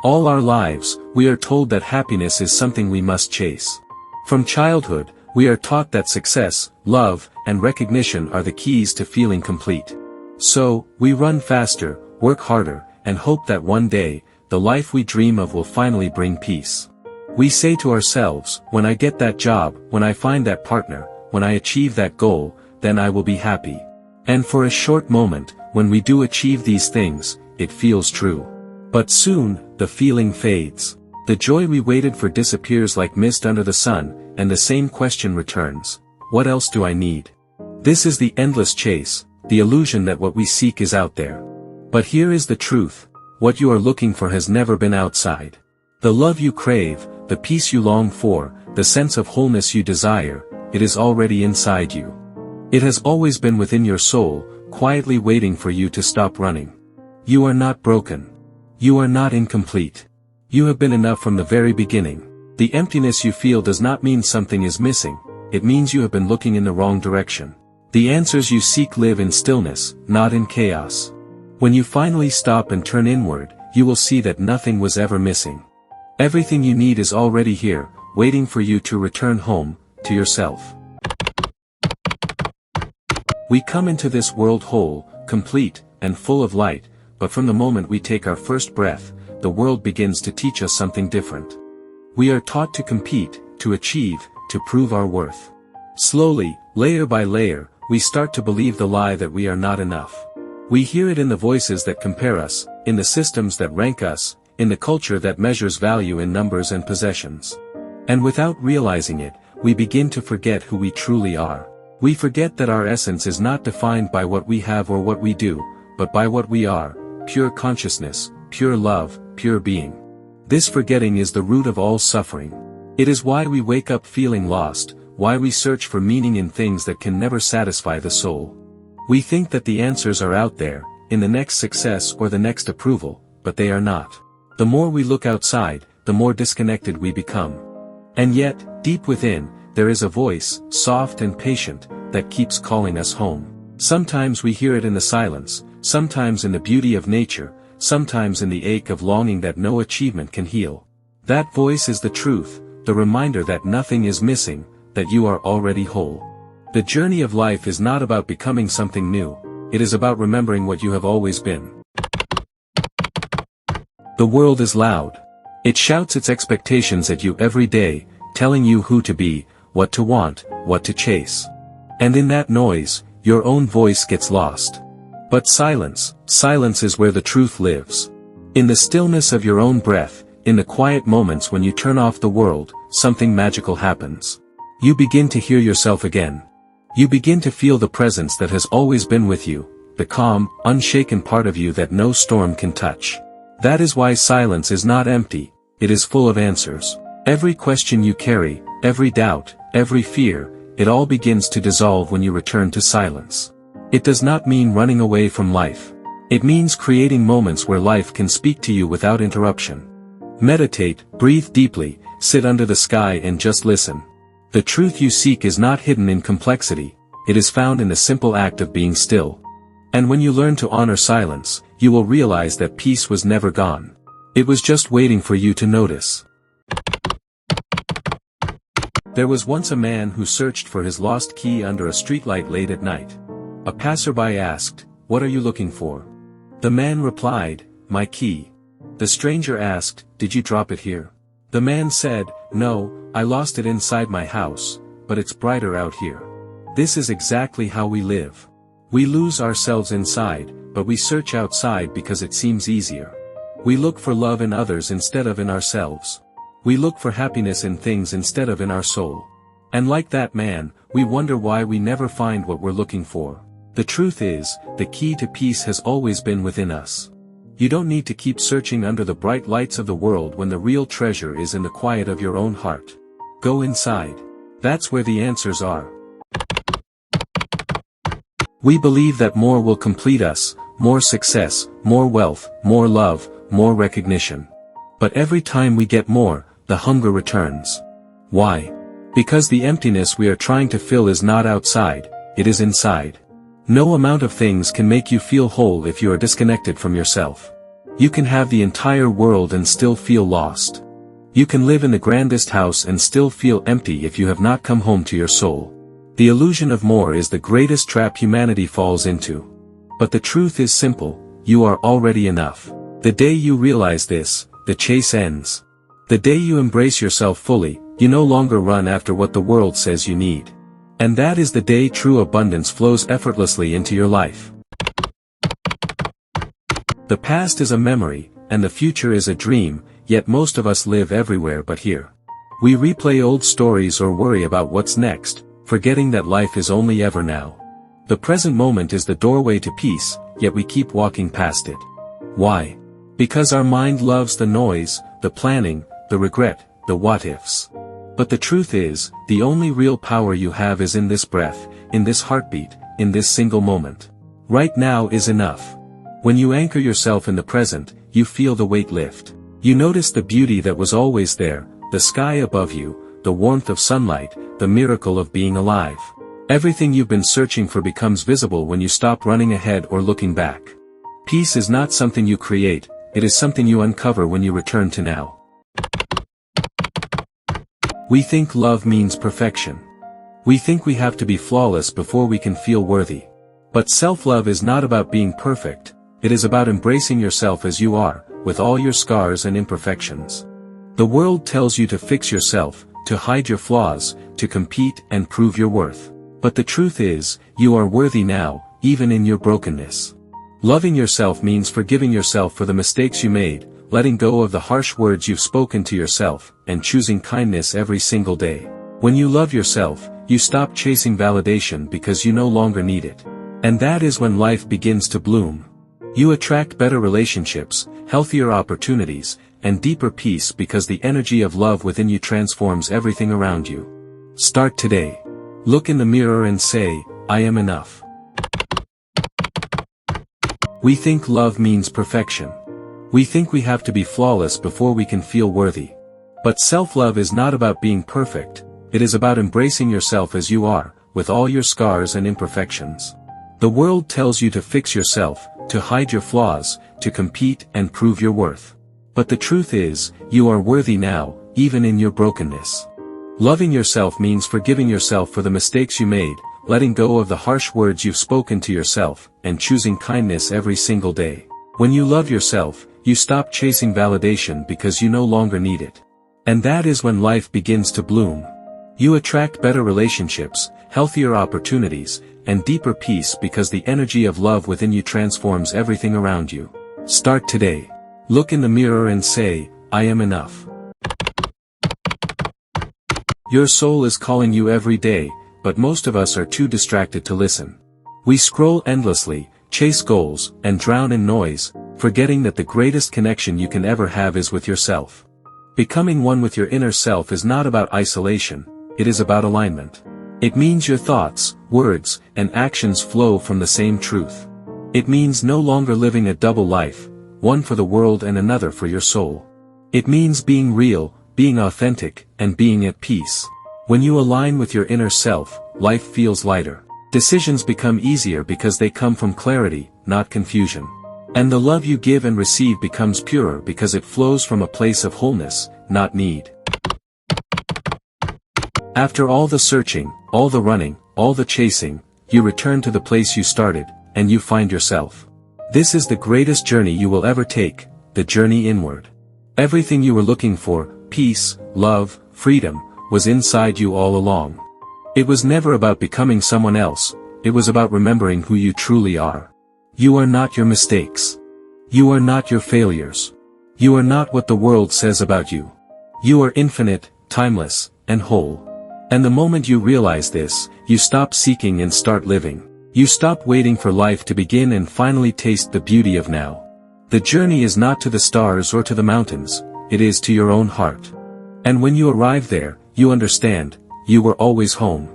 All our lives, we are told that happiness is something we must chase. From childhood, we are taught that success, love, and recognition are the keys to feeling complete. So, we run faster, work harder, and hope that one day, the life we dream of will finally bring peace. We say to ourselves, when I get that job, when I find that partner, when I achieve that goal, then I will be happy. And for a short moment, when we do achieve these things, it feels true. But soon, the feeling fades. The joy we waited for disappears like mist under the sun, and the same question returns. What else do I need? This is the endless chase, the illusion that what we seek is out there. But here is the truth. What you are looking for has never been outside. The love you crave, the peace you long for, the sense of wholeness you desire, it is already inside you. It has always been within your soul, quietly waiting for you to stop running. You are not broken. You are not incomplete. You have been enough from the very beginning. The emptiness you feel does not mean something is missing, it means you have been looking in the wrong direction. The answers you seek live in stillness, not in chaos. When you finally stop and turn inward, you will see that nothing was ever missing. Everything you need is already here, waiting for you to return home, to yourself. We come into this world whole, complete, and full of light, but from the moment we take our first breath, the world begins to teach us something different. We are taught to compete, to achieve, to prove our worth. Slowly, layer by layer, we start to believe the lie that we are not enough. We hear it in the voices that compare us, in the systems that rank us, in the culture that measures value in numbers and possessions. And without realizing it, we begin to forget who we truly are. We forget that our essence is not defined by what we have or what we do, but by what we are, pure consciousness, pure love, pure being. This forgetting is the root of all suffering. It is why we wake up feeling lost, why we search for meaning in things that can never satisfy the soul. We think that the answers are out there, in the next success or the next approval, but they are not. The more we look outside, the more disconnected we become. And yet, deep within, there is a voice, soft and patient, that keeps calling us home. Sometimes we hear it in the silence, sometimes in the beauty of nature, sometimes in the ache of longing that no achievement can heal. That voice is the truth, the reminder that nothing is missing, that you are already whole. The journey of life is not about becoming something new, it is about remembering what you have always been. The world is loud. It shouts its expectations at you every day, telling you who to be, what to want, what to chase. And in that noise, your own voice gets lost. But silence is where the truth lives. In the stillness of your own breath, in the quiet moments when you turn off the world, something magical happens. You begin to hear yourself again. You begin to feel the presence that has always been with you, the calm, unshaken part of you that no storm can touch. That is why silence is not empty, it is full of answers. Every question you carry, every doubt, every fear, it all begins to dissolve when you return to silence. It does not mean running away from life. It means creating moments where life can speak to you without interruption. Meditate, breathe deeply, sit under the sky and just listen. The truth you seek is not hidden in complexity, it is found in the simple act of being still. And when you learn to honor silence, you will realize that peace was never gone. It was just waiting for you to notice. There was once a man who searched for his lost key under a streetlight late at night. A passerby asked, "What are you looking for?" The man replied, "My key." The stranger asked, "Did you drop it here?" The man said, "No, I lost it inside my house, but it's brighter out here." This is exactly how we live. We lose ourselves inside, but we search outside because it seems easier. We look for love in others instead of in ourselves. We look for happiness in things instead of in our soul. And like that man, we wonder why we never find what we're looking for. The truth is, the key to peace has always been within us. You don't need to keep searching under the bright lights of the world when the real treasure is in the quiet of your own heart. Go inside. That's where the answers are. We believe that more will complete us, more success, more wealth, more love, more recognition. But every time we get more, the hunger returns. Why? Because the emptiness we are trying to fill is not outside, it is inside. No amount of things can make you feel whole if you are disconnected from yourself. You can have the entire world and still feel lost. You can live in the grandest house and still feel empty if you have not come home to your soul. The illusion of more is the greatest trap humanity falls into. But the truth is simple, you are already enough. The day you realize this, the chase ends. The day you embrace yourself fully, you no longer run after what the world says you need. And that is the day true abundance flows effortlessly into your life. The past is a memory, and the future is a dream, yet most of us live everywhere but here. We replay old stories or worry about what's next, forgetting that life is only ever now. The present moment is the doorway to peace, yet we keep walking past it. Why? Because our mind loves the noise, the planning, the regret, the what-ifs. But the truth is, the only real power you have is in this breath, in this heartbeat, in this single moment. Right now is enough. When you anchor yourself in the present, you feel the weight lift. You notice the beauty that was always there, the sky above you, the warmth of sunlight, the miracle of being alive. Everything you've been searching for becomes visible when you stop running ahead or looking back. Peace is not something you create, it is something you uncover when you return to now. We think love means perfection. We think we have to be flawless before we can feel worthy. But self-love is not about being perfect, it is about embracing yourself as you are, with all your scars and imperfections. The world tells you to fix yourself, to hide your flaws, to compete and prove your worth. But the truth is, you are worthy now, even in your brokenness. Loving yourself means forgiving yourself for the mistakes you made, letting go of the harsh words you've spoken to yourself, and choosing kindness every single day. When you love yourself, you stop chasing validation because you no longer need it. And that is when life begins to bloom. You attract better relationships, healthier opportunities, and deeper peace because the energy of love within you transforms everything around you. Start today. Look in the mirror and say, I am enough. We think love means perfection. We think we have to be flawless before we can feel worthy. But self-love is not about being perfect, it is about embracing yourself as you are, with all your scars and imperfections. The world tells you to fix yourself, to hide your flaws, to compete and prove your worth. But the truth is, you are worthy now, even in your brokenness. Loving yourself means forgiving yourself for the mistakes you made, letting go of the harsh words you've spoken to yourself, and choosing kindness every single day. When you love yourself, you stop chasing validation because you no longer need it. And that is when life begins to bloom. You attract better relationships, healthier opportunities, and deeper peace because the energy of love within you transforms everything around you. Start today. Look in the mirror and say, I am enough. Your soul is calling you every day, but most of us are too distracted to listen. We scroll endlessly, chase goals, and drown in noise, forgetting that the greatest connection you can ever have is with yourself. Becoming one with your inner self is not about isolation, it is about alignment. It means your thoughts, words, and actions flow from the same truth. It means no longer living a double life, one for the world and another for your soul. It means being real, being authentic, and being at peace. When you align with your inner self, life feels lighter. Decisions become easier because they come from clarity, not confusion. And the love you give and receive becomes purer because it flows from a place of wholeness, not need. After all the searching, all the running, all the chasing, you return to the place you started, and you find yourself. This is the greatest journey you will ever take, the journey inward. Everything you were looking for, peace, love, freedom, was inside you all along. It was never about becoming someone else, it was about remembering who you truly are. You are not your mistakes. You are not your failures. You are not what the world says about you. You are infinite, timeless, and whole. And the moment you realize this, you stop seeking and start living. You stop waiting for life to begin and finally taste the beauty of now. The journey is not to the stars or to the mountains, it is to your own heart. And when you arrive there, you understand, you were always home.